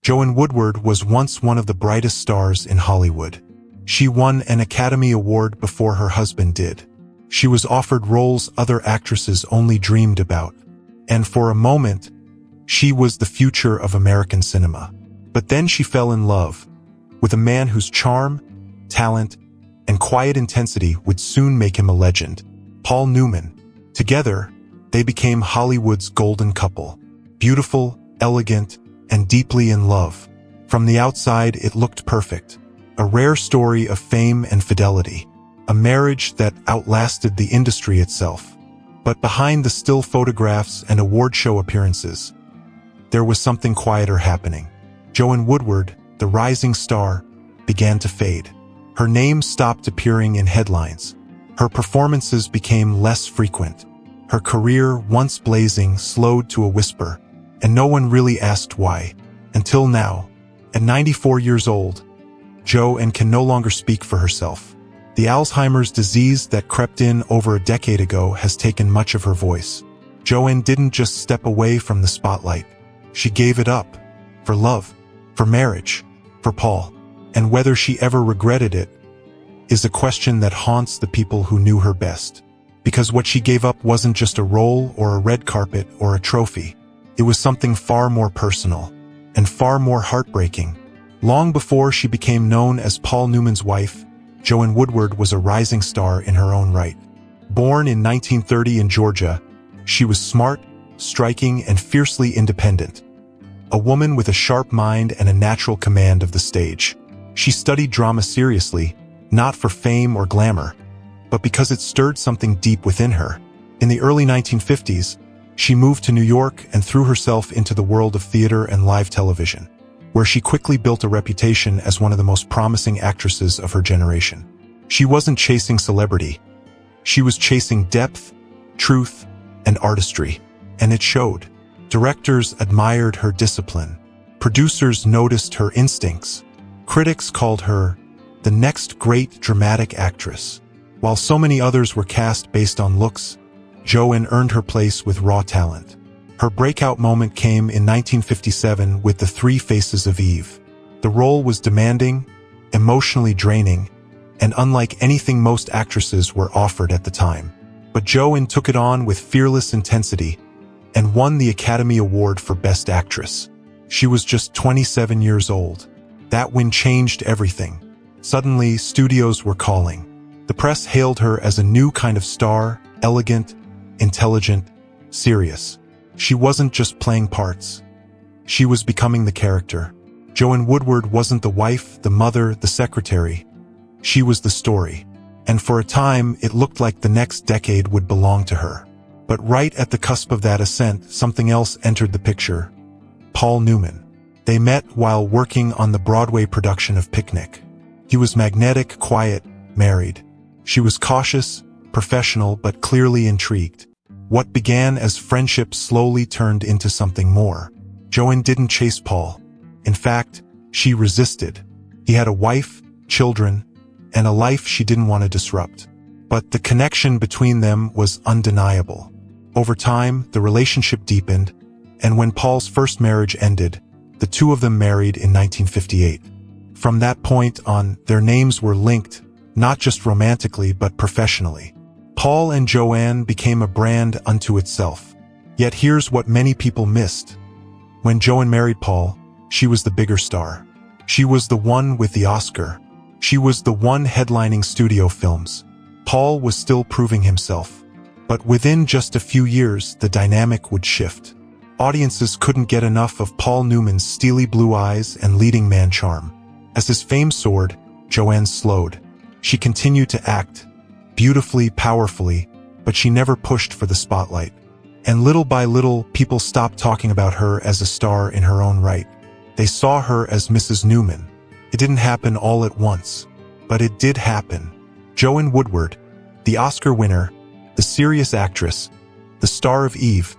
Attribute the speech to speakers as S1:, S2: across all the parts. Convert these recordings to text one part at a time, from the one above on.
S1: Joanne Woodward was once one of the brightest stars in Hollywood. She won an Academy Award before her husband did. She was offered roles other actresses only dreamed about. And for a moment, she was the future of American cinema. But then she fell in love with a man whose charm, talent, and quiet intensity would soon make him a legend, Paul Newman. Together, they became Hollywood's golden couple. Beautiful, elegant, and deeply in love. From the outside, it looked perfect. A rare story of fame and fidelity. A marriage that outlasted the industry itself. But behind the still photographs and award show appearances, there was something quieter happening. Joanne Woodward, the rising star, began to fade. Her name stopped appearing in headlines. Her performances became less frequent. Her career, once blazing, slowed to a whisper, and no one really asked why. Until now, at 94 years old, Joanne can no longer speak for herself. The Alzheimer's disease that crept in over a decade ago has taken much of her voice. Joanne didn't just step away from the spotlight. She gave it up. For love, for marriage, for Paul. And whether she ever regretted it is a question that haunts the people who knew her best. Because what she gave up wasn't just a role or a red carpet or a trophy. It was something far more personal and far more heartbreaking. Long before she became known as Paul Newman's wife, Joanne Woodward was a rising star in her own right. Born in 1930 in Georgia, she was smart, striking, and fiercely independent. A woman with a sharp mind and a natural command of the stage. She studied drama seriously, not for fame or glamour, but because it stirred something deep within her. In the early 1950s, she moved to New York and threw herself into the world of theater and live television, where she quickly built a reputation as one of the most promising actresses of her generation. She wasn't chasing celebrity. She was chasing depth, truth, and artistry, and it showed. Directors admired her discipline. Producers noticed her instincts. Critics called her the next great dramatic actress. While so many others were cast based on looks, Joanne earned her place with raw talent. Her breakout moment came in 1957 with The Three Faces of Eve. The role was demanding, emotionally draining, and unlike anything most actresses were offered at the time. But Joanne took it on with fearless intensity and won the Academy Award for Best Actress. She was just 27 years old. That win changed everything. Suddenly, studios were calling. The press hailed her as a new kind of star, elegant, intelligent, serious. She wasn't just playing parts. She was becoming the character. Joanne Woodward wasn't the wife, the mother, the secretary. She was the story. And for a time, it looked like the next decade would belong to her. But right at the cusp of that ascent, something else entered the picture. Paul Newman. They met while working on the Broadway production of Picnic. He was magnetic, quiet, married. She was cautious, professional, but clearly intrigued. What began as friendship slowly turned into something more. Joanne didn't chase Paul. In fact, she resisted. He had a wife, children, and a life she didn't want to disrupt. But the connection between them was undeniable. Over time, the relationship deepened, and when Paul's first marriage ended, the two of them married in 1958. From that point on, their names were linked, not just romantically but professionally. Paul and Joanne became a brand unto itself. Yet here's what many people missed. When Joanne married Paul, she was the bigger star. She was the one with the Oscar. She was the one headlining studio films. Paul was still proving himself. But within just a few years, the dynamic would shift. Audiences couldn't get enough of Paul Newman's steely blue eyes and leading man charm. As his fame soared, Joanne slowed. She continued to act, beautifully, powerfully, but she never pushed for the spotlight. And little by little, people stopped talking about her as a star in her own right. They saw her as Mrs. Newman. It didn't happen all at once, but it did happen. Joanne Woodward, the Oscar winner, the serious actress, the star of Eve,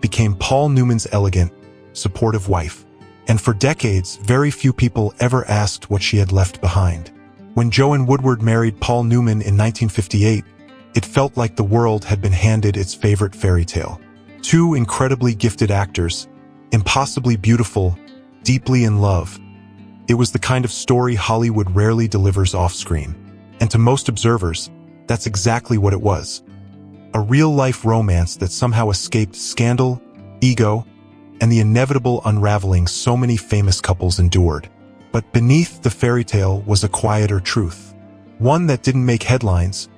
S1: became Paul Newman's elegant, supportive wife. And for decades, very few people ever asked what she had left behind. When Joanne Woodward married Paul Newman in 1958, it felt like the world had been handed its favorite fairy tale. Two incredibly gifted actors, impossibly beautiful, deeply in love. It was the kind of story Hollywood rarely delivers off-screen. And to most observers, that's exactly what it was. A real-life romance that somehow escaped scandal, ego, and the inevitable unraveling so many famous couples endured. But beneath the fairy tale was a quieter truth. One that didn't make headlines,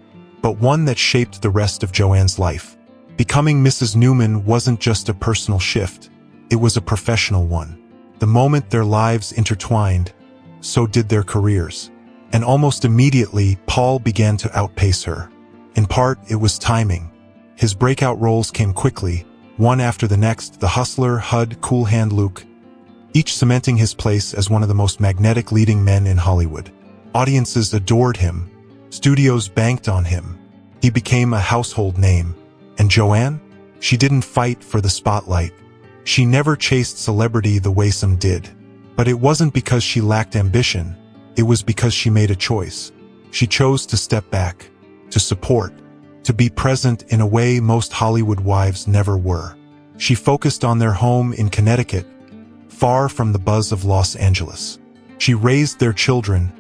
S1: but one that shaped the rest of Joanne's life. Becoming Mrs. Newman wasn't just a personal shift, it was a professional one. The moment their lives intertwined, so did their careers. And almost immediately, Paul began to outpace her. In part, it was timing. His breakout roles came quickly, one after the next: The Hustler, Hud, Cool Hand Luke, each cementing his place as one of the most magnetic leading men in Hollywood. Audiences adored him. Studios banked on him. He became a household name. And Joanne? She didn't fight for the spotlight. She never chased celebrity the way some did. But it wasn't because she lacked ambition. It was because she made a choice. She chose to step back, to support, to be present in a way most Hollywood wives never were. She focused on their home in Connecticut, far from the buzz of Los Angeles. She raised their children,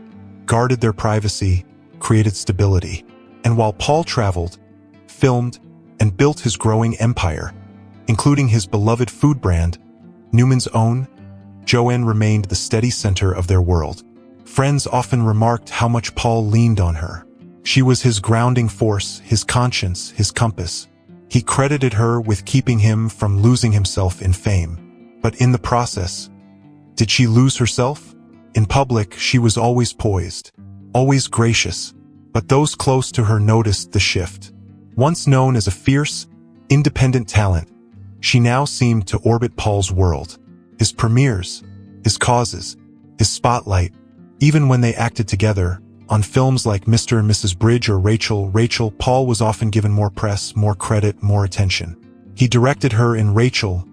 S1: guarded their privacy, created stability. And while Paul traveled, filmed, and built his growing empire, including his beloved food brand, Newman's Own, Joanne remained the steady center of their world. Friends often remarked how much Paul leaned on her. She was his grounding force, his conscience, his compass. He credited her with keeping him from losing himself in fame. But in the process, did she lose herself? In public, she was always poised, always gracious, but those close to her noticed the shift. Once known as a fierce, independent talent, she now seemed to orbit Paul's world. His premieres, his causes, his spotlight. Even when they acted together, on films like Mr. and Mrs. Bridge or Rachel, Paul was often given more press, more credit, more attention. He directed her in Rachel,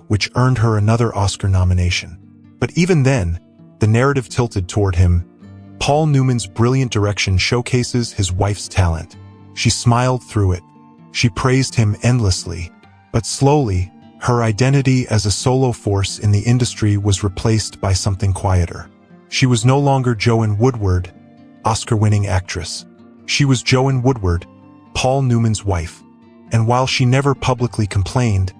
S1: which earned her another Oscar nomination. But even then, the narrative tilted toward him. Paul Newman's brilliant direction showcases his wife's talent. She smiled through it. She praised him endlessly. But slowly, her identity as a solo force in the industry was replaced by something quieter. She was no longer Joanne Woodward, Oscar-winning actress. She was Joanne Woodward, Paul Newman's wife. And while she never publicly complained,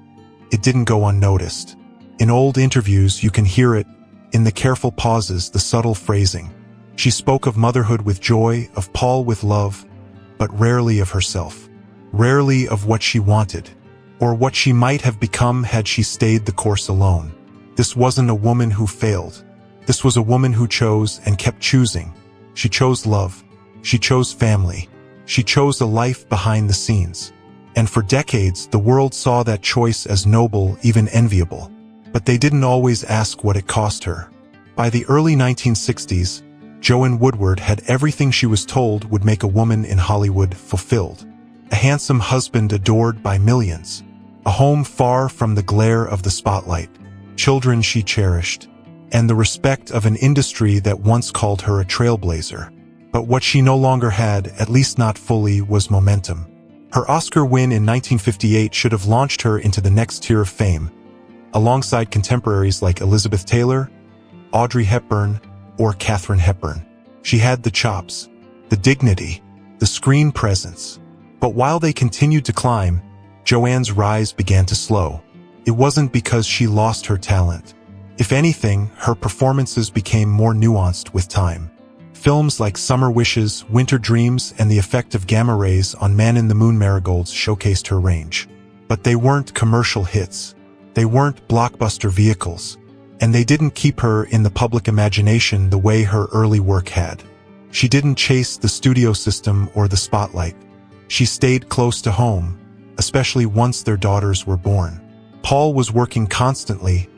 S1: it didn't go unnoticed. In old interviews, you can hear it, in the careful pauses, the subtle phrasing. She spoke of motherhood with joy, of Paul with love, but rarely of herself. Rarely of what she wanted, or what she might have become had she stayed the course alone. This wasn't a woman who failed. This was a woman who chose and kept choosing. She chose love. She chose family. She chose a life behind the scenes. And for decades, the world saw that choice as noble, even enviable. But they didn't always ask what it cost her. By the early 1960s, Joanne Woodward had everything she was told would make a woman in Hollywood fulfilled. A handsome husband adored by millions. A home far from the glare of the spotlight. Children she cherished. And the respect of an industry that once called her a trailblazer. But what she no longer had, at least not fully, was momentum. Her Oscar win in 1958 should have launched her into the next tier of fame, alongside contemporaries like Elizabeth Taylor, Audrey Hepburn, or Katharine Hepburn. She had the chops, the dignity, the screen presence. But while they continued to climb, Joanne's rise began to slow. It wasn't because she lost her talent. If anything, her performances became more nuanced with time. Films like Summer Wishes, Winter Dreams, and The Effect of Gamma Rays on Man-in-the-Moon Marigolds showcased her range. But they weren't commercial hits. They weren't blockbuster vehicles. And they didn't keep her in the public imagination the way her early work had. She didn't chase the studio system or the spotlight. She stayed close to home, especially once their daughters were born. Paul was working constantly,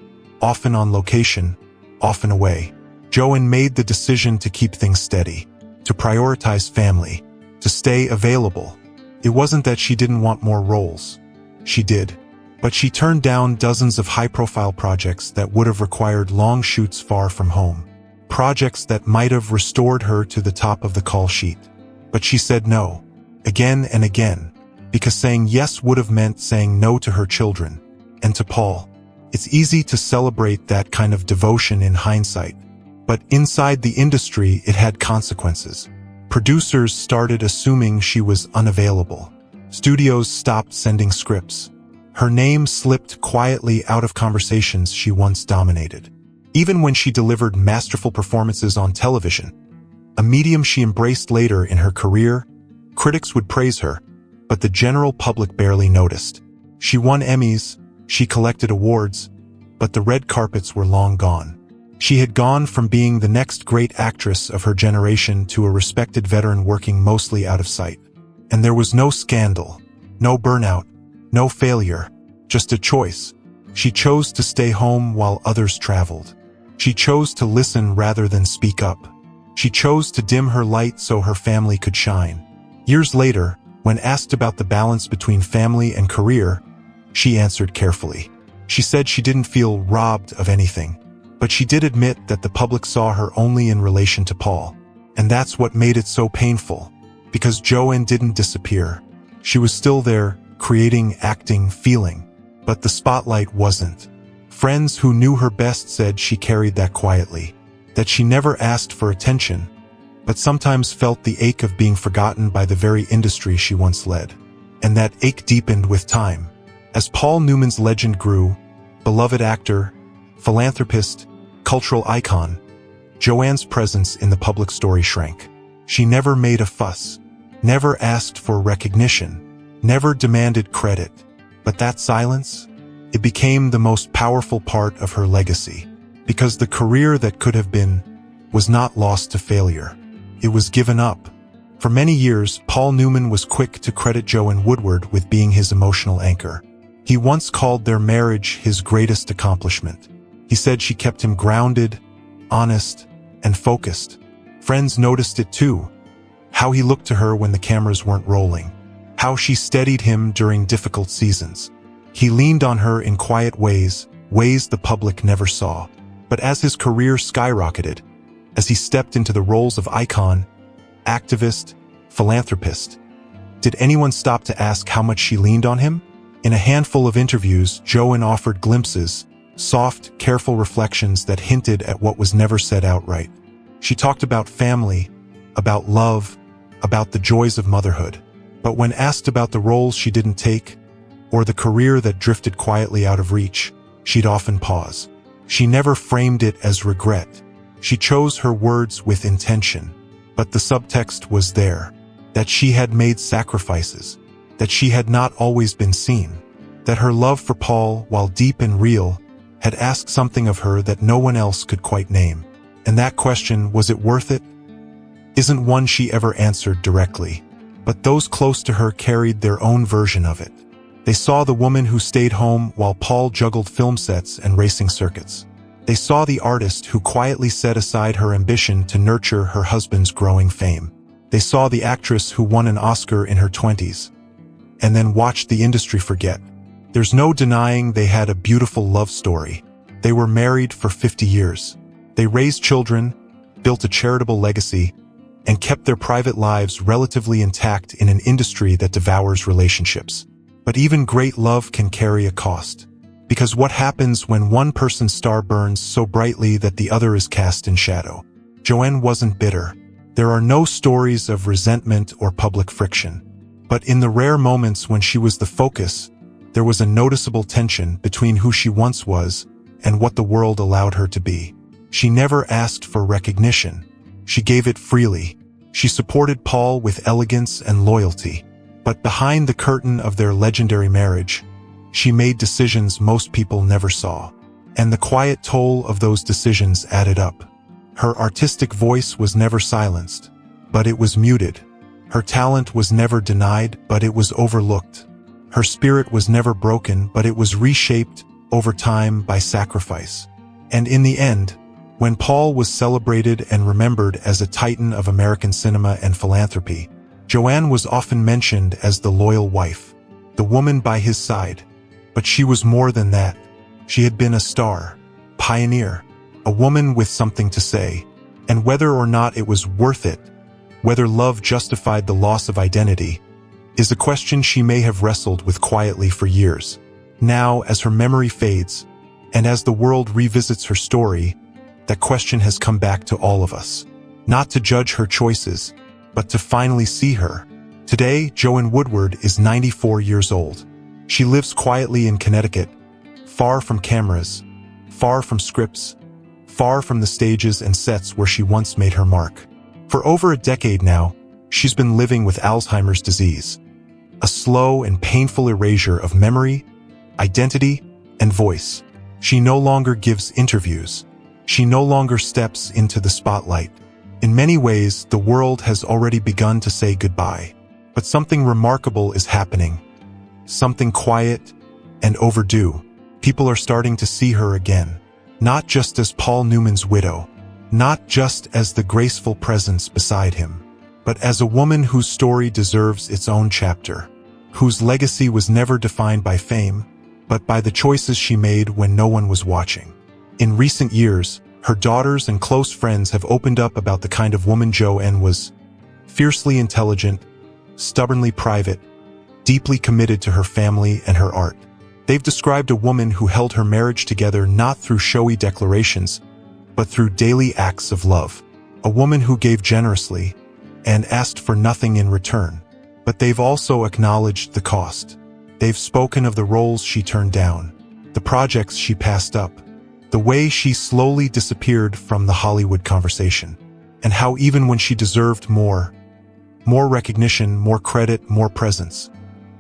S1: often on location, often away. Joanne made the decision to keep things steady, to prioritize family, to stay available. It wasn't that she didn't want more roles. She did. But she turned down dozens of high-profile projects that would have required long shoots far from home. Projects that might have restored her to the top of the call sheet. But she said no, again and again, because saying yes would have meant saying no to her children, and to Paul. It's easy to celebrate that kind of devotion in hindsight. But inside the industry, it had consequences. Producers started assuming she was unavailable. Studios stopped sending scripts. Her name slipped quietly out of conversations she once dominated. Even when she delivered masterful performances on television, a medium she embraced later in her career, critics would praise her, but the general public barely noticed. She won Emmys, she collected awards, but the red carpets were long gone. She had gone from being the next great actress of her generation to a respected veteran working mostly out of sight. And there was no scandal, no burnout, no failure, just a choice. She chose to stay home while others traveled. She chose to listen rather than speak up. She chose to dim her light so her family could shine. Years later, when asked about the balance between family and career, she answered carefully. She said she didn't feel robbed of anything, but she did admit that the public saw her only in relation to Paul. And that's what made it so painful, because Joanne didn't disappear. She was still there, creating, acting, feeling, but the spotlight wasn't. Friends who knew her best said she carried that quietly, that she never asked for attention, but sometimes felt the ache of being forgotten by the very industry she once led. And that ache deepened with time. As Paul Newman's legend grew, beloved actor, philanthropist, cultural icon, Joanne's presence in the public story shrank. She never made a fuss, never asked for recognition, never demanded credit. But that silence, it became the most powerful part of her legacy, because the career that could have been was not lost to failure. It was given up. For many years, Paul Newman was quick to credit Joanne Woodward with being his emotional anchor. He once called their marriage his greatest accomplishment. He said she kept him grounded, honest, and focused. Friends noticed it too. How he looked to her when the cameras weren't rolling. How she steadied him during difficult seasons. He leaned on her in quiet ways, ways the public never saw. But as his career skyrocketed, as he stepped into the roles of icon, activist, philanthropist, did anyone stop to ask how much she leaned on him? In a handful of interviews, Joanne offered glimpses, soft, careful reflections that hinted at what was never said outright. She talked about family, about love, about the joys of motherhood. But when asked about the roles she didn't take, or the career that drifted quietly out of reach, she'd often pause. She never framed it as regret. She chose her words with intention. But the subtext was there, that she had made sacrifices, that she had not always been seen, that her love for Paul, while deep and real, had asked something of her that no one else could quite name. And that question, was it worth it? Isn't one she ever answered directly. But those close to her carried their own version of it. They saw the woman who stayed home while Paul juggled film sets and racing circuits. They saw the artist who quietly set aside her ambition to nurture her husband's growing fame. They saw the actress who won an Oscar in her 20s, and then watched the industry forget. There's no denying they had a beautiful love story. They were married for 50 years. They raised children, built a charitable legacy, and kept their private lives relatively intact in an industry that devours relationships. But even great love can carry a cost. Because what happens when one person's star burns so brightly that the other is cast in shadow? Joanne wasn't bitter. There are no stories of resentment or public friction. But in the rare moments when she was the focus, there was a noticeable tension between who she once was and what the world allowed her to be. She never asked for recognition. She gave it freely. She supported Paul with elegance and loyalty. But behind the curtain of their legendary marriage, she made decisions most people never saw. And the quiet toll of those decisions added up. Her artistic voice was never silenced, but it was muted. Her talent was never denied, but it was overlooked. Her spirit was never broken, but it was reshaped over time by sacrifice. And in the end, when Paul was celebrated and remembered as a titan of American cinema and philanthropy, Joanne was often mentioned as the loyal wife, the woman by his side. But she was more than that. She had been a star, pioneer, a woman with something to say. And whether or not it was worth it, whether love justified the loss of identity, is a question she may have wrestled with quietly for years. Now, as her memory fades, And as the world revisits her story, that question has come back to all of us. Not to judge her choices, but to finally see her. Today, Joanne Woodward is 94 years old. She lives quietly in Connecticut, far from cameras, far from scripts, far from the stages and sets where she once made her mark. For over a decade now, she's been living with Alzheimer's disease, a slow and painful erasure of memory, identity, and voice. She no longer gives interviews. She no longer steps into the spotlight. In many ways, the world has already begun to say goodbye. But something remarkable is happening. Something quiet and overdue. People are starting to see her again. Not just as Paul Newman's widow, not just as the graceful presence beside him, but as a woman whose story deserves its own chapter, whose legacy was never defined by fame, but by the choices she made when no one was watching. In recent years, her daughters and close friends have opened up about the kind of woman Joanne was: fiercely intelligent, stubbornly private, deeply committed to her family and her art. They've described a woman who held her marriage together not through showy declarations, but through daily acts of love. A woman who gave generously and asked for nothing in return. But they've also acknowledged the cost. They've spoken of the roles she turned down, the projects she passed up, the way she slowly disappeared from the Hollywood conversation, and how even when she deserved more recognition, more credit, more presence,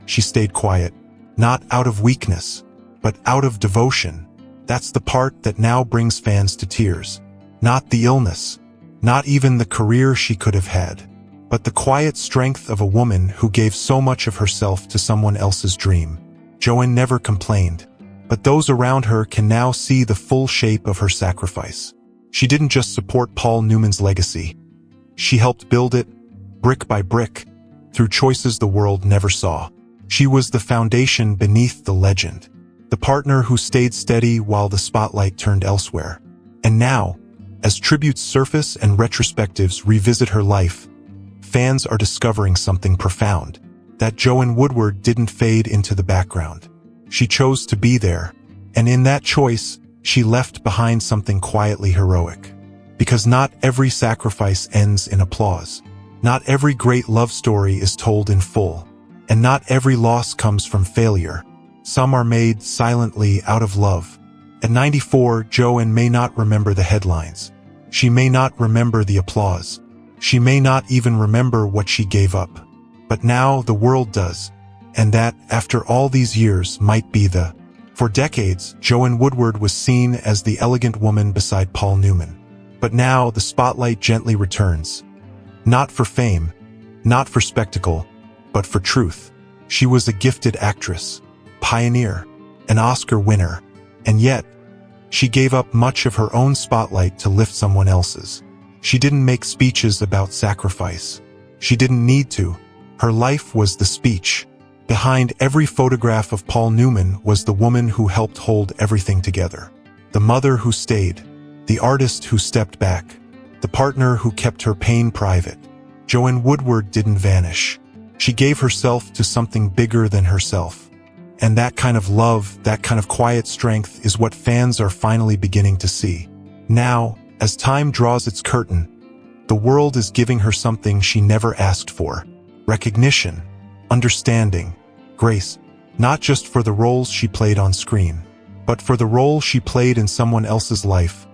S1: she stayed quiet. Not out of weakness, but out of devotion. That's the part that now brings fans to tears. Not the illness, not even the career she could have had, but the quiet strength of a woman who gave so much of herself to someone else's dream. Joanne never complained, but those around her can now see the full shape of her sacrifice. She didn't just support Paul Newman's legacy. She helped build it, brick by brick, through choices the world never saw. She was the foundation beneath the legend, the partner who stayed steady while the spotlight turned elsewhere. And now, as tributes surface and retrospectives revisit her life, fans are discovering something profound, that Joanne Woodward didn't fade into the background. She chose to be there, and in that choice, she left behind something quietly heroic. Because not every sacrifice ends in applause. Not every great love story is told in full. And not every loss comes from failure. Some are made silently out of love. At 94, Joanne may not remember the headlines. She may not remember the applause. She may not even remember what she gave up. But now the world does. And that, after all these years, might be the... For decades, Joanne Woodward was seen as the elegant woman beside Paul Newman. But now the spotlight gently returns. Not for fame, not for spectacle, but for truth. She was a gifted actress, pioneer, an Oscar winner, and yet, she gave up much of her own spotlight to lift someone else's. She didn't make speeches about sacrifice. She didn't need to. Her life was the speech. Behind every photograph of Paul Newman was the woman who helped hold everything together. The mother who stayed, the artist who stepped back, the partner who kept her pain private. Joanne Woodward didn't vanish. She gave herself to something bigger than herself. And that kind of love, that kind of quiet strength is what fans are finally beginning to see. Now, as time draws its curtain, the world is giving her something she never asked for. Recognition, understanding, grace, not just for the roles she played on screen, but for the role she played in someone else's life,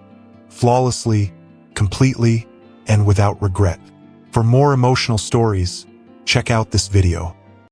S1: flawlessly, completely, and without regret. For more emotional stories, check out this video.